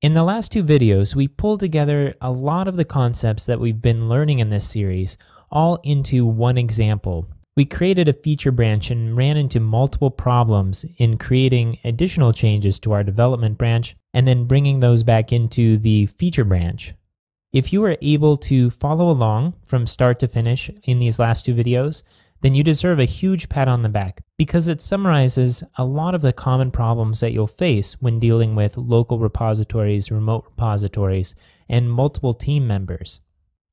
In the last two videos, we pulled together a lot of the concepts that we've been learning in this series, all into one example. We created a feature branch and ran into multiple problems in creating additional changes to our development branch and then bringing those back into the feature branch. If you were able to follow along from start to finish in these last two videos, then you deserve a huge pat on the back because it summarizes a lot of the common problems that you'll face when dealing with local repositories, remote repositories, and multiple team members.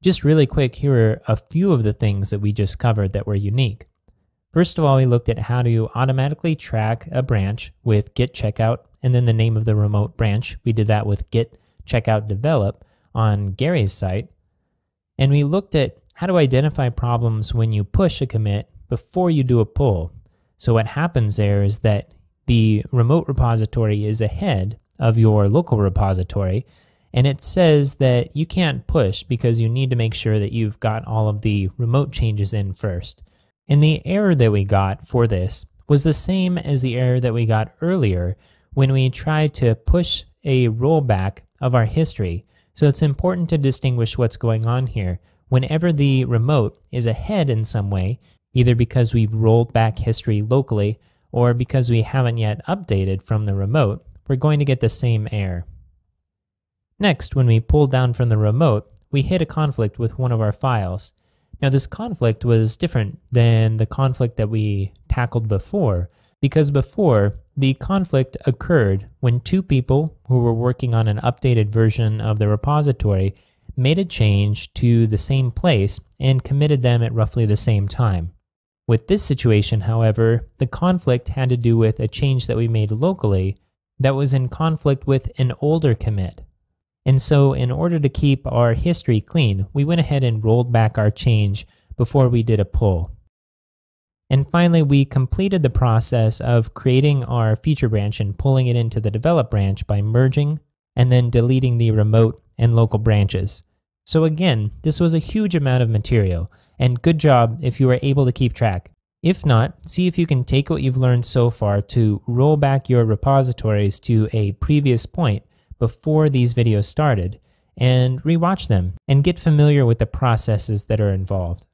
Just really quick, here are a few of the things that we just covered that were unique. First of all, we looked at how to automatically track a branch with git checkout and then the name of the remote branch. We did that with git checkout develop on Gary's site. And we looked at how to identify problems when you push a commit before you do a pull. So what happens there is that the remote repository is ahead of your local repository, and it says that you can't push because you need to make sure that you've got all of the remote changes in first. And the error that we got for this was the same as the error that we got earlier when we tried to push a rollback of our history. So it's important to distinguish what's going on here. Whenever the remote is ahead in some way, either because we've rolled back history locally or because we haven't yet updated from the remote, we're going to get the same error. Next, when we pull down from the remote, we hit a conflict with one of our files. Now this conflict was different than the conflict that we tackled before, because before, the conflict occurred when two people who were working on an updated version of the repository made a change to the same place and committed them at roughly the same time. With this situation, however, the conflict had to do with a change that we made locally that was in conflict with an older commit. And so in order to keep our history clean, we went ahead and rolled back our change before we did a pull. And finally, we completed the process of creating our feature branch and pulling it into the develop branch by merging and then deleting the remote and local branches. So again, this was a huge amount of material, and good job if you were able to keep track. If not, see if you can take what you've learned so far to roll back your repositories to a previous point before these videos started, and rewatch them and get familiar with the processes that are involved.